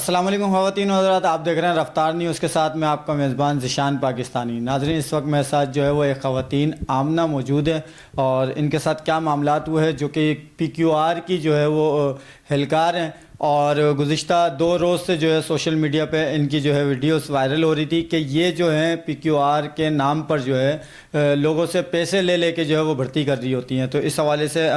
अस्सलाम वालेकुम ख़वातीन और हज़रात, आप देख रहे हैं रफ्तार न्यूज़ के साथ मैं आपका मेज़बान ज़िशान पाकिस्तानी। नाज़रीन, इस वक्त मेरे साथ जो है वो एक ख़वातीन आमना मौजूद है और इनके साथ क्या मामलात हुए हैं, जो कि PQR की जो है वो एहलकार हैं और गुज़िश्ता 2 रोज़ से जो है सोशल मीडिया पे इनकी जो है वीडियोस वायरल हो रही थी कि ये जो है PQR के नाम पर जो है लोगों से पैसे ले लेके जो है वो भर्ती कर रही होती हैं। तो इस हवाले से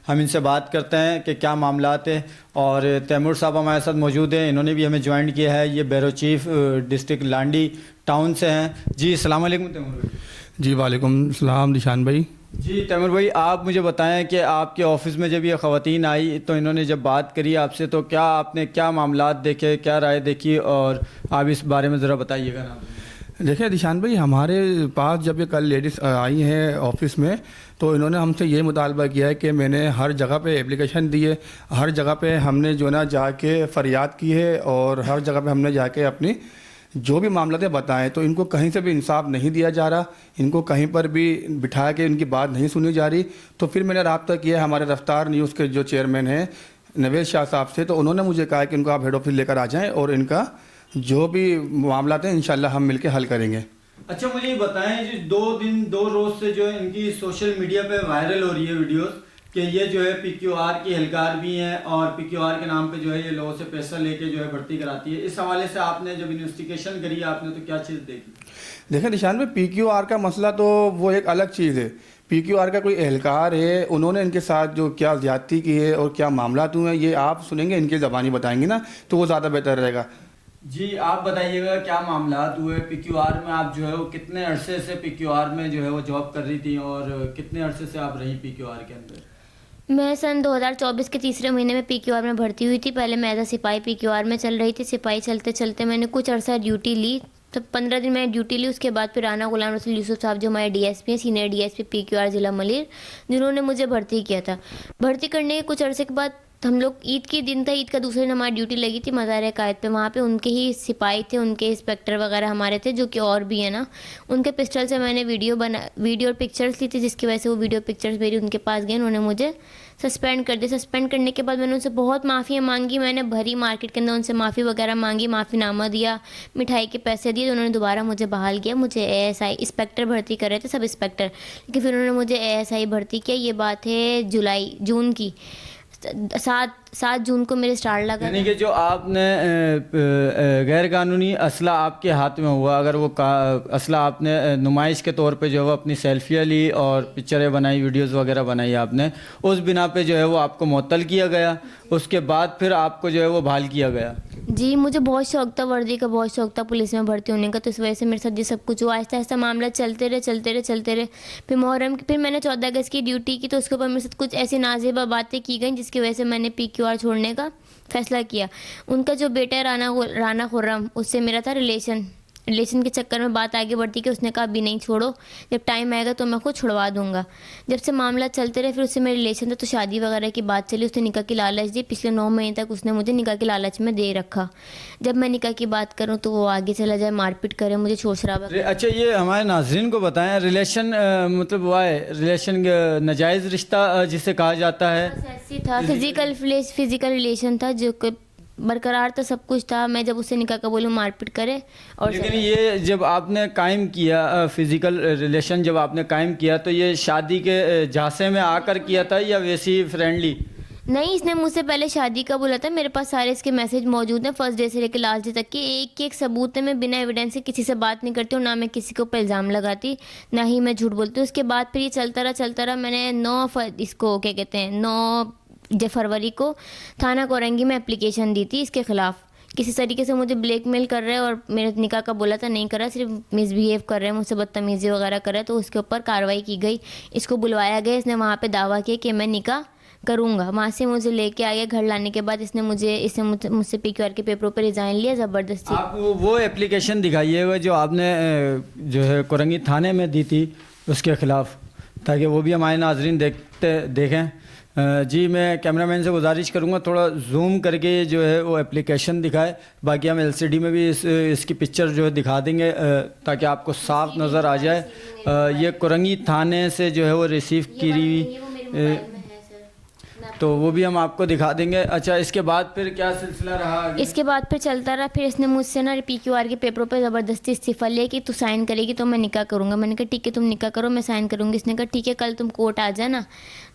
हम इनसे बात करते हैं कि क्या मामलात है। और तैमूर साहब हमारे साथ मौजूद हैं, इन्होंने भी हमें ज्वाइन किया है। ये बैरो चीफ डिस्ट्रिक्ट लांडी टाउन से हैं। जी अस्सलाम वालेकुम तैमूर भाई। जी वालेकुम सलाम निशान भाई। जी तैमूर भाई, आप मुझे बताएं कि आपके ऑफ़िस में जब ये ख़वातीन आई तो इन्होंने जब बात करी आपसे तो क्या आपने क्या मामलात देखे, क्या राय देखी, और आप इस बारे में ज़रा बताइएगा ना। देखिए निशान भाई, हमारे पास जब ये कल लेडीज़ आई हैं ऑफिस में तो इन्होंने हमसे ये मुतालबा किया है कि मैंने हर जगह पे एप्लीकेशन दी है, हर जगह पे हमने जो ना जाके फ़रियाद की है और हर जगह पे हमने जाके अपनी जो भी मामलाते बताएं, तो इनको कहीं से भी इंसाफ नहीं दिया जा रहा, इनको कहीं पर भी बिठा के इनकी बात नहीं सुनी जा रही। तो फिर मैंने रब्ता किया हमारे रफ्तार न्यूज़ के जो चेयरमैन हैं नवेद शाह साहब से, तो उन्होंने मुझे कहा कि इनको आप हेड ऑफिस लेकर आ जाएँ और इनका जो भी मामला हैं इंशाल्लाह हम मिलकर हल करेंगे। अच्छा, मुझे ये बताएं, जो 2 रोज़ से जो है इनकी सोशल मीडिया पे वायरल हो रही है वीडियोस कि ये जो है PQR की एहलकार भी हैं और PQR के नाम पे जो है ये लोगों से पैसा लेके जो है भर्ती कराती है। इस हवाले से आपने जब इन्वेस्टिगेशन करी आपने तो क्या चीज़ देखी? देखिए निशान में PQR का मसला तो वो एक अलग चीज़ है। PQR का कोई एहलकार है, उन्होंने इनके साथ जो क्या ज़्यादती की है और क्या मामला हुए हैं ये आप सुनेंगे, इनकी ज़बानी बताएंगे ना तो वो ज़्यादा बेहतर रहेगा। जी आप बताइएगा क्या मामलात हुए PQR में। आप जो है वो कितने अरसे से PQR में जो है वो जॉब कर रही थी और कितने अरसे से आप रही PQR के अंदर? मैं सन 2024 के तीसरे महीने में PQR में भर्ती हुई थी। पहले मैं एज अ सिपाही PQR में चल रही थी। सिपाही चलते चलते मैंने कुछ अरसा ड्यूटी ली, तो 15 दिन मैंने ड्यूटी ली। उसके बाद फिर राना गुलाम रसूल यूसुफ साहब जो हमारे DSP हैं, सीनियर DSP PQR ज़िला मलिर, जिन्होंने मुझे भर्ती किया था। भर्ती करने के कुछ अरसे के बाद हम लोग ईद के दिन था, ईद का दूसरे दिन हमारी ड्यूटी लगी थी मज़ार-ए-कायद पे। वहाँ पे उनके ही सिपाही थे, उनके इंस्पेक्टर वगैरह हमारे थे, जो कि और भी है ना। उनके पिस्टल से मैंने वीडियो और पिक्चर्स ली थी, जिसकी वजह से वो वीडियो पिक्चर्स मेरी उनके पास गई। उन्होंने मुझे सस्पेंड कर दिया। सस्पेंड करने के बाद मैंने उनसे बहुत माफ़ियाँ मांगी, मैंने भरी मार्केट के अंदर उनसे माफ़ी वगैरह मांगी, माफ़ीनामा दिया, मिठाई के पैसे दिए। तो उन्होंने दोबारा मुझे बहाल किया। मुझे ASI इंस्पेक्टर भर्ती कर रहे थे, सब इंस्पेक्टर, लेकिन फिर उन्होंने मुझे ASI भर्ती किया। ये बात है जून की, 7 जून को मेरे स्टार लगा। यानी कि जो आपने गैर कानूनी असला आपके हाथ में हुआ, अगर वो असला आपने नुमाइश के तौर पे जो है अपनी सेल्फियाँ ली और पिक्चरें बनाई, वीडियोस वगैरह बनाई आपने, उस बिना पे जो है वो आपको मुअत्तल किया गया। उसके बाद फिर आपको जो है वो बहाल किया गया। जी, मुझे बहुत शौक था वर्दी का, बहुत शौक था पुलिस में भर्ती होने का, तो इस वजह से मेरे साथ ये सब कुछ हुआ। आहिस्ता आहिस्ता मामला चलते रहे। फिर मुहर्रम फिर मैंने 14 अगस्त की ड्यूटी की, तो उसके ऊपर मेरे साथ कुछ ऐसी नाज़ेबा बातें की गई जिसकी वजह से मैंने PQR छोड़ने का फ़ैसला किया। उनका जो बेटा है राना खुर्रम, उससे मेरा था रिलेशन के चक्कर में बात आगे बढ़ती कि उसने कहा अभी नहीं छोड़ो, जब टाइम आएगा तो मैं खुद छुड़वा दूंगा। जब से मामला चलते रहे, फिर उससे मेरा रिलेशन था, तो शादी वगैरह की बात चली। उसने निकाह की लालच दी। पिछले 9 महीने तक उसने मुझे निकाह की लालच में दे रखा। जब मैं निकाह की बात करूं तो वो आगे चला जाए, मारपीट करे, मुझे शोर शराबा। अच्छा, ये हमारे नाज़रीन को बताएं, रिलेशन मतलब वो है रिलेशन नाजायज़ रिश्ता जिसे कहा जाता है। ऐसी था, फिजिकल रिलेशन था जो बरकरार था, सब कुछ था। मैं जब उससे निकाह का बोलूँ मारपीट करे। और लेकिन ये जब आपने कायम किया फिज़िकल रिलेशन, जब आपने कायम किया तो ये शादी के झांसे में आकर किया था या वैसी फ्रेंडली? नहीं, इसने मुझसे पहले शादी का बोला था। मेरे पास सारे इसके मैसेज मौजूद हैं, फर्स्ट डे से लेकर लास्ट डे तक के, एक सबूत है। मैं बिना एविडेंस के किसी से बात नहीं करती हूँ, ना मैं किसी के ऊपर इल्ज़ाम लगाती, ना ही मैं झूठ बोलती हूँ। उसके बाद फिर ये चलता रहा। मैंने 9 फरवरी को थाना कोरंगी में एप्लीकेशन दी थी इसके ख़िलाफ़। किसी तरीके से मुझे ब्लैकमेल कर रहे हैं और मेरे निकाह का बोला था नहीं कर रहा, सिर्फ मिसबिहेव कर रहे हैं, मुझसे बदतमीज़ी वगैरह कर रहे हैं। तो उसके ऊपर कार्रवाई की गई। इसको बुलवाया गया, इसने वहाँ पे दावा किया कि मैं निकाह करूँगा। वहाँ से मुझे लेके आ गया। घर लाने के बाद इसने मुझसे PQR के पेपरों पर रिज़ाइन लिया ज़बरदस्ती। आप वो एप्लीकेशन दिखाइएगा जो आपने जो है कोरंगी थाने में दी थी उसके ख़िलाफ़, ताकि वो भी हमारे नाजरीन देखें। जी मैं कैमरामैन से गुजारिश करूँगा थोड़ा जूम करके जो है वो एप्लीकेशन दिखाए। बाकी हम LCD में भी इसकी पिक्चर जो है दिखा देंगे ताकि आपको साफ नज़र आ जाए। ये कोरंगी थाने से जो है वो रिसीव की हुई तो वो भी हम आपको दिखा देंगे। अच्छा, इसके बाद फिर क्या सिलसिला रहा आगे? इसके बाद फिर चलता रहा। फिर इसने मुझसे ना PQR के पेपरों पे ज़बरदस्ती इस्तीफ़ा लिया कि तू साइन करेगी तो मैं निकाह करूँगा। मैंने कहा ठीक है, तुम निकाह करो, मैं साइन करूँगी। इसने कहा ठीक है, कल तुम कोर्ट आ जाना,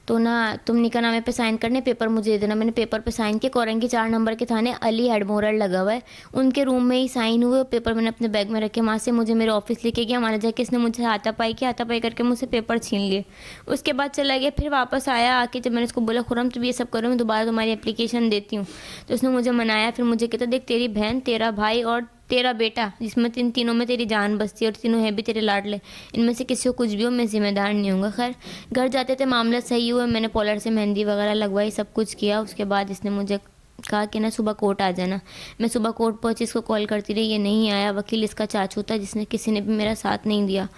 तो ना तुम निकाहनामे पे साइन करने, पेपर मुझे दे देना। मैंने पेपर पे साइन किया। कोरंगी 4 नंबर के थाने अली हेडमोरर लगा हुआ है, उनके रूम में ही साइन हुए। पेपर मैंने अपने बैग में रखे, वहाँ से मुझे मेरे ऑफिस लेके गया। वहाँ जाके इसने मुझे हाथापाई किया, हाथापाई करके मुझसे पेपर छीन लिए। उसके बाद चला गया। फिर वापस आया, आके जब मैंने उसको बोला खुरम तुम ये सब करो, मैं दोबारा तुम्हारी एप्लीकेशन देती हूँ, तो उसने मुझे मनाया। फिर मुझे कहता देख, तेरी बहन, तेरा भाई और तेरा बेटा, जिसमें तीनों में तेरी जान बसती है और तीनों है भी तेरे लाडले, इनमें से किसी को कुछ भी हो मैं जिम्मेदार नहीं हूँगा। खैर घर जाते थे, मामला सही हुआ, मैंने पॉलर से मेहंदी वगैरह लगवाई, सब कुछ किया। उसके बाद इसने मुझे कहा कि ना सुबह कोर्ट आ जाना। मैं सुबह कोर्ट पहुंची, इसको कॉल करती रही, ये नहीं आया। वकील इसका चाचू था, जिसने किसी ने भी मेरा साथ नहीं दिया।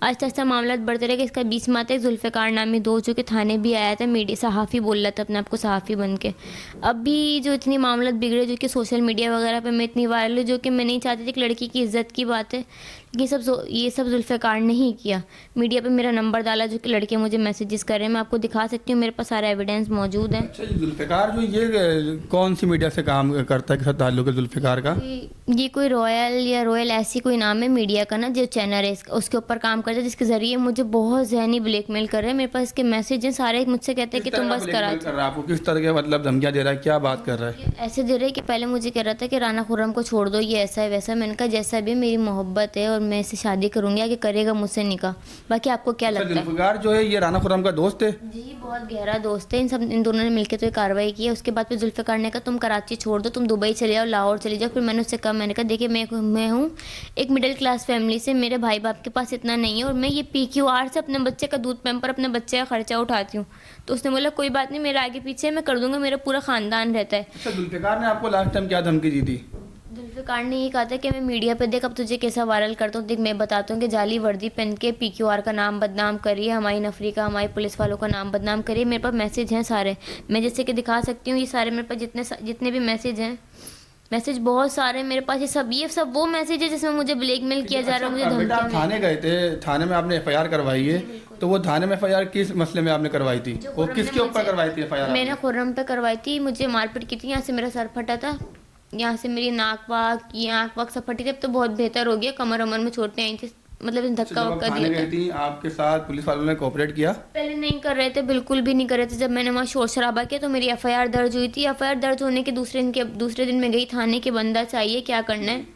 आहिस्ता आहिस्ता मामला बढ़ते रहे। इसका बीच में आता है जुल्फ़िकार नामी दो, जो कि थाने भी आया था, मीडिया सहाफ़ी बोल रहा था अपने आप को सहाफ़ी बन के। अब भी जो इतनी मामला बिगड़े, जो कि सोशल मीडिया वगैरह पे मैं इतनी वायरल हूँ, जो कि मैं नहीं चाहती थी कि लड़की की इज्जत की बात है, ये सब जुल्फ़िकार ने ही किया। मीडिया पे मेरा नंबर डाला, जो कि लड़के मुझे मैसेजेस कर रहे हैं। मैं आपको दिखा सकती हूँ, मेरे पास सारा एविडेंस मौजूद है। अच्छा, ये जुल्फ़िकार जो ये कौन सी मीडिया से काम करता है, किस ताल्लुक है जुल्फ़िकार का? ये कोई रॉयल ऐसी कोई नाम है मीडिया का ना, जो चैनल है उसके ऊपर काम करता है, जिसके ज़रिए मुझे बहुत ज़हनी ब्लैकमेल कर रहे हैं। मेरे पास इसके मैसेज हैं सारे, मुझसे कहते हैं कि तुम बस करा। कर रहा है आपको? किस तरह के मतलब धमकियाँ दे रहा है, क्या बात कर रहा है? ऐसे दे रहे हैं कि पहले मुझे कह रहा था कि राना खुर्रम को छोड़ दो, ये ऐसा है वैसा। मैंने कहा जैसा भी मेरी मोहब्बत है और मैं इससे शादी करूँगी, आगे करेगा मुझसे निकाह, बाकी आपको क्या लगता है। जुल्फ़िकार जो है ये राना खुर्रम का दोस्त है? जी, बहुत गहरा दोस्त है। इन दोनों ने मिलकर तो ये कार्रवाई की है। उसके बाद फिर जुल्फ़िकार ने कहा तुम कराची छोड़ दो, तुम दुबई चले जाओ, लाहौर चले जाओ। फिर मैंने उससे कहा, मैंने कहा देखिए मैं हूँ एक मिडिल क्लास फैमिली से, मेरे भाई बाप के पास इतना नहीं है, और मैं ये PQR से अपने बच्चे का दूध पैम्पर, अपने बच्चे का खर्चा उठाती हूँ। तो उसने बोला कोई बात नहीं, मेरे आगे पीछे मैं कर दूंगा, मेरा पूरा ख़ानदान रहता है। अच्छा, जुल्फ़िकार ने आपको लास्ट टाइम क्या धमकी दी थी? जुल्फ़िकार ने ये कहा था कि मैं मीडिया पे देख अब तुझे कैसा वायरल करता हूँ, देख मैं बताता हूँ कि जाली वर्दी पहन के PQR का नाम बदनाम करिए, हमारी नफरी का, हमारी पुलिस वालों का नाम बदनाम करिए। मेरे पास मैसेज हैं सारे, मैं जैसे कि दिखा सकती हूँ। ये सारे मेरे पास जितने भी मैसेज हैं, मैसेज बहुत सारे मेरे पास। ये सब वो मैसेज है जिसमें मुझे ब्लैकमेल किया जा रहा है, मुझे बेटा, आप धमकियाँ। थाने गए थे, थाने में आपने FIR करवाई है, तो वो थाने में FIR किस मसले में आपने करवाई थी? वो किसके ऊपर करवाई थी FIR? मैंने खुर्रम पे करवाई थी। मुझे मारपीट की थी, यहाँ से मेरा सर फटा था, यहाँ से मेरी नाक वाक, ये आँख वाक सब फटी थी। अब तो बहुत बेहतर हो गया, कमर वमर में चोटें आई थी, मतलब धक्का वक्का दिया था। थी आपके साथ पुलिस वालों ने कोऑपरेट किया? पहले नहीं कर रहे थे, बिल्कुल भी नहीं कर रहे थे। जब मैंने वहाँ शोर शराबा किया तो मेरी FIR दर्ज हुई थी। FIR दर्ज होने के दूसरे दिन मैं गई थाने के, बंदा चाहिए क्या करना है।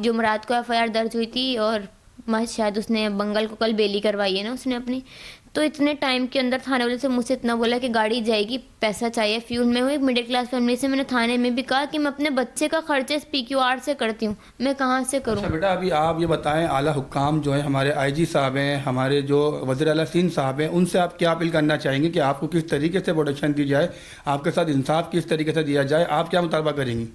जुमरात को FIR दर्ज हुई थी, और शायद उसने बंगल को कल बेली करवाई है ना उसने अपनी। तो इतने टाइम के अंदर थाने वाले से मुझसे इतना बोला कि गाड़ी जाएगी, पैसा चाहिए, फ्यूल। मैं हूँ एक मिडिल क्लास फैमिली से, मैंने थाने में भी कहा कि मैं अपने बच्चे का खर्चे इस PQR से करती हूँ, मैं कहाँ से करूँ। अच्छा बेटा, अभी आप ये बताएं, आला हुक्काम जो है, हमारे IG साहब हैं, हमारे जो वज़ीर आला सिंध साहब हैं, उनसे आप क्या अपील करना चाहेंगे कि आपको किस तरीके से प्रोटेक्शन दी जाए, आपके साथ इंसाफ किस तरीके से दिया जाए, आप क्या मुतालबा करेंगी?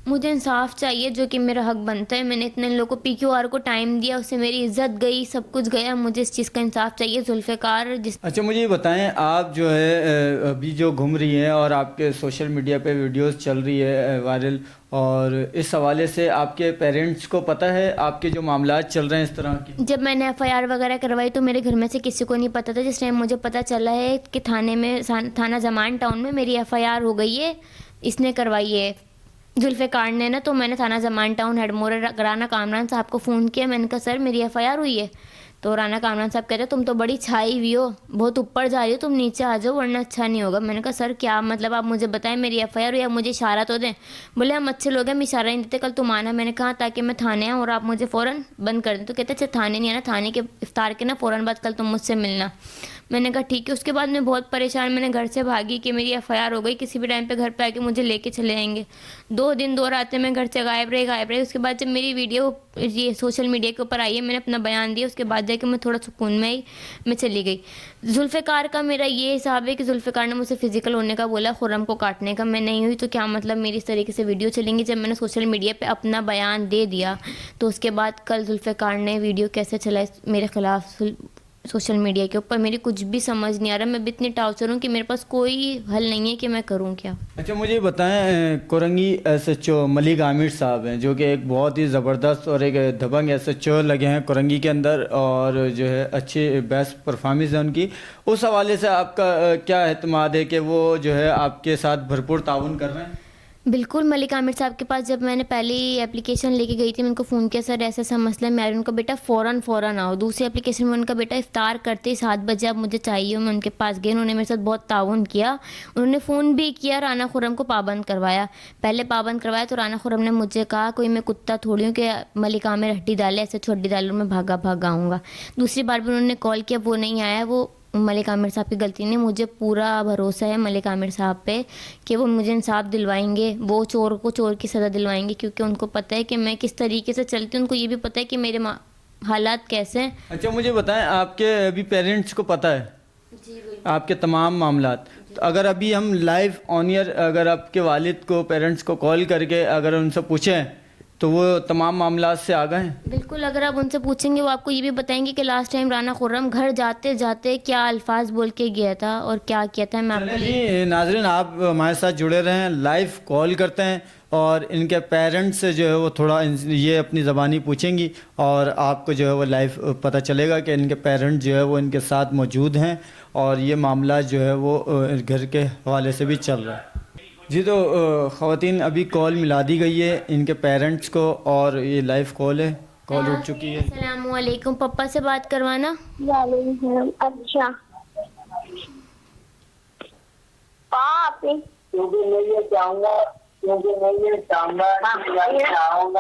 मुझे इंसाफ चाहिए, जो कि मेरा हक बनता है। मैंने इतने लोगों को PQR को टाइम दिया, उससे मेरी इज्जत गई, सब कुछ गया। मुझे इस चीज़ का इंसाफ चाहिए। जुल्फ़िकार अच्छा, मुझे ये बताएं, आप जो है अभी जो घूम रही हैं और आपके सोशल मीडिया पे वीडियोस चल रही है वायरल, और इस हवाले से आपके पेरेंट्स को पता है आपके जो मामलात चल रहे हैं इस तरह के? जब मैंने FIR वगैरह करवाई तो मेरे घर में से किसी को नहीं पता था। जिस टाइम मुझे पता चला है कि थाना जमान टाउन में मेरी FIR हो गई है, इसने करवाई है जुल्फ़िकार ने ना, तो मैंने थाना जमान टाउन हेडमोरर राना कामरान साहब को फ़ोन किया। मैंने कहा सर मेरी FIR हुई है। तो राना कामरान साहब कहते तुम तो बड़ी छाई हुई हो, बहुत ऊपर जा रही हो, तुम नीचे आ जाओ वरना अच्छा नहीं होगा। मैंने कहा सर क्या मतलब, आप मुझे बताएं मेरी FIR हुई, आप मुझे इशारा तो दें। बोले हम अच्छे लोग हैं, हम इशारा नहीं देते, कल तुम आना। मैंने कहा ताकि मैं थाने आऊँ और आप मुझे फ़ौरन बंद कर दें। तो कहते अच्छा थाने नहीं आना, थाने के इफ्तार के ना फ़ौरन बाद कल तुम मुझसे मिलना। मैंने कहा ठीक है। उसके बाद मैं बहुत परेशान, मैंने घर से भागी कि मेरी FIR हो गई, किसी भी टाइम पे घर पे आके मुझे लेके चले जाएंगे। 2 दिन 2 रातें मैं घर से गायब रही। उसके बाद जब मेरी वीडियो ये सोशल मीडिया के ऊपर आई है, मैंने अपना बयान दिया, उसके बाद जाके मैं थोड़ा सुकून में आई, मैं चली गई। जुल्फ़िकार का मेरा ये हिसाब है कि जुल्फ़िकार ने मुझसे फ़िज़िकल होने का बोला, खुर्रम को काटने का। मैं नहीं हुई तो क्या मतलब मेरी इस तरीके से वीडियो चलेंगी। जब मैंने सोशल मीडिया पे अपना बयान दे दिया तो उसके बाद कल जुल्फ़िकार ने वीडियो कैसे चलाए मेरे ख़िलाफ़ सोशल मीडिया के ऊपर। मेरी कुछ भी समझ नहीं आ रहा, मैं भी इतनी टाउचर हूँ कि मेरे पास कोई हल नहीं है कि मैं करूँ क्या। अच्छा, मुझे ये बताएं, कोरंगी SHO मलिक आमिर साहब हैं, जो कि एक बहुत ही ज़बरदस्त और एक दबंग SHO लगे हैं कोरंगी के अंदर, और जो है अच्छी बेस्ट परफॉर्मेंस है उनकी। उस हवाले से आपका क्या एतमाद है कि वो जो है आपके साथ भरपूर ताउन कर रहे हैं? बिल्कुल, मलिक आमिर साहब के पास जब मैंने पहली एप्लीकेशन लेके गई थी, मैं उनको फ़ोन किया, सर ऐसा ऐसा मसला है। मैं उनका बेटा फ़ौरन आओ। दूसरी एप्लीकेशन में उनका बेटा इफ्तार करते ही 7 बजे अब मुझे चाहिए, मैं उनके पास गई। उन्होंने मेरे साथ बहुत ताउन किया। उन्होंने फ़ोन भी किया, राना खुर्रम को पाबंद करवाया। पहले पाबंद करवाया तो राना खुर्रम ने मुझे कहा कोई मैं कुत्ता थोड़ी हूँ कि मलिक आमिर हड्डी डाले, ऐसे हड्डी डालूँ मैं भागा आऊँगा। दूसरी बार भी उन्होंने कॉल किया, वो नहीं आया। वो मलिक आमिर साहब की गलती नहीं, मुझे पूरा भरोसा है मलिक आमिर साहब पे कि वो मुझे इंसाफ दिलवाएंगे। वो चोर को चोर की सज़ा दिलवाएंगे, क्योंकि उनको पता है कि मैं किस तरीके से चलती हूँ। उनको ये भी पता है कि मेरे हालात कैसे हैं। अच्छा, मुझे बताएं, आपके अभी पेरेंट्स को पता है आपके तमाम मामलात? तो अगर अभी हम लाइव ऑन ईयर अगर आपके वालिद को, पेरेंट्स को कॉल करके अगर उनसे पूछें तो वो तमाम मामलात से आ गए हैं? बिल्कुल, अगर आप उनसे पूछेंगे वो आपको ये भी बताएंगे कि लास्ट टाइम राना खुर्रम घर जाते जाते क्या अल्फाज बोल के गया था और क्या किया था। मैं आपको जी नाज़रीन, आप हमारे साथ जुड़े रहें, लाइव कॉल करते हैं और इनके पेरेंट्स से जो है वो थोड़ा ये अपनी ज़बानी पूछेंगी और आपको जो है वो लाइव पता चलेगा कि इनके पेरेंट्स जो है वो इनके साथ मौजूद हैं और ये मामला जो है वो घर के हवाले से भी चल रहा है। जी, तो ख़वातीन, अभी कॉल मिला दी गई है इनके पेरेंट्स को और ये लाइव कॉल है, कॉल उठ चुकी है। अस्सलामुअलैकुम, पप्पा से बात करवाना। वालेकुम। अच्छा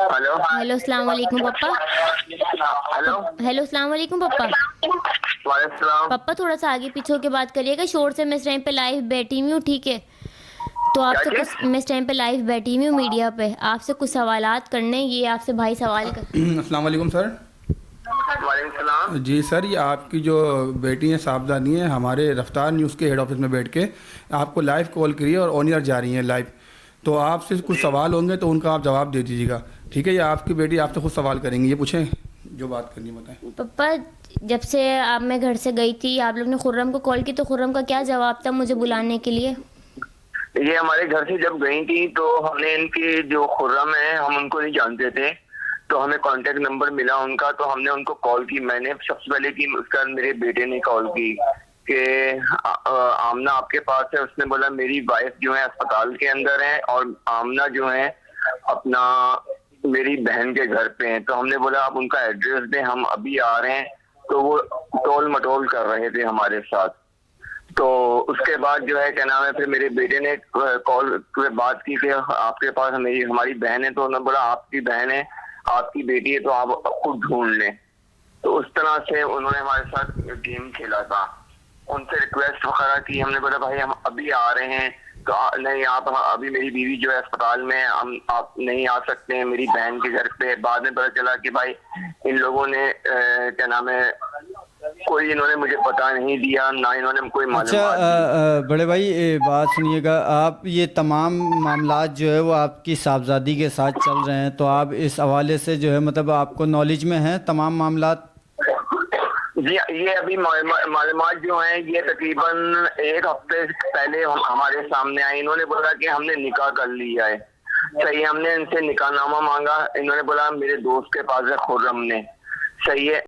हेलो हेलो, अस्सलाम वालेकुम पप्पा। हेलो, अस्सलाम वालेकुम पप्पा। वालेकुम। पप्पा थोड़ा सा आगे पीछे होके बात करिएगा, शोर से। मैं इस टाइम पे लाइव बैठी हुई हूँ, ठीक है? तो आपसे क्या कुछ, मैं इस टाइम पे लाइव बैठी हुई हूँ मीडिया पे, आपसे कुछ सवालात करने। ये आपसे भाई सवाल कर। अस्सलाम वालेकुम सर। वालेकुम। जी सर, ये आपकी जो बेटी हैं साहबजादी हैं, हमारे रफ्तार न्यूज़ के हेड ऑफिस में बैठ के आपको लाइव कॉल करी है और ऑन एयर जा रही हैं लाइव। तो आपसे कुछ सवाल होंगे तो उनका आप जवाब दे दीजिएगा, ठीक है? ये आपकी बेटी आपसे खुद सवाल करेंगी, ये पूछें जो बात करनी है बताएं। पप्पा, जब से आप मैं घर से गई थी, आप लोग ने खुर्रम को कॉल की, तो खुर्रम का क्या जवाब था मुझे बुलाने के लिए? ये हमारे घर से जब गई थी तो हमने इनकी जो खुर्रम है, हम उनको नहीं जानते थे, तो हमें कांटेक्ट नंबर मिला उनका, तो हमने उनको कॉल की। मैंने सबसे पहले की, उसका मेरे बेटे ने कॉल की कि आमना आपके पास है। उसने बोला मेरी वाइफ जो है अस्पताल के अंदर है और आमना जो है अपना मेरी बहन के घर पे है। तो हमने बोला आप उनका एड्रेस दें, हम अभी आ रहे हैं। तो वो टोल मटोल कर रहे थे हमारे साथ। तो उसके बाद जो है क्या नाम है, फिर मेरे बेटे ने कॉल पे बात की कि आपके पास हमारी बहन है। तो उन्होंने बोला आपकी बहन है, आपकी बेटी है, तो आप खुद ढूंढ लें। तो उस तरह से उन्होंने हमारे साथ गेम खेला था। उनसे रिक्वेस्ट वगैरह की, हमने बोला भाई हम अभी आ रहे हैं। तो नहीं, आप अभी मेरी बीवी जो है अस्पताल में, हम आप नहीं आ सकते हैं मेरी बहन के घर पे। बाद में पता चला कि भाई इन लोगों ने क्या नाम है, कोई इन्होंने मुझे पता नहीं दिया, ना इन्होंने कोई मालूमात दी। बड़े भाई, बात सुनिएगा, आप ये तमाम मामलात जो है वो आपकी साहबजादी के साथ चल रहे हैं, तो आप इस हवाले से जो है मतलब आपको नॉलेज में है तमाम मामलात? जी, ये अभी मालूमात जो हैं ये तकरीबन 1 हफ्ते पहले हमारे सामने आई। इन्होंने बोला कि हमने निकाह कर लिया है। सही है, हमने इनसे निकाहनामा मांगा। इन्होंने बोला मेरे दोस्त के पास है खुर्रम ने। सही है,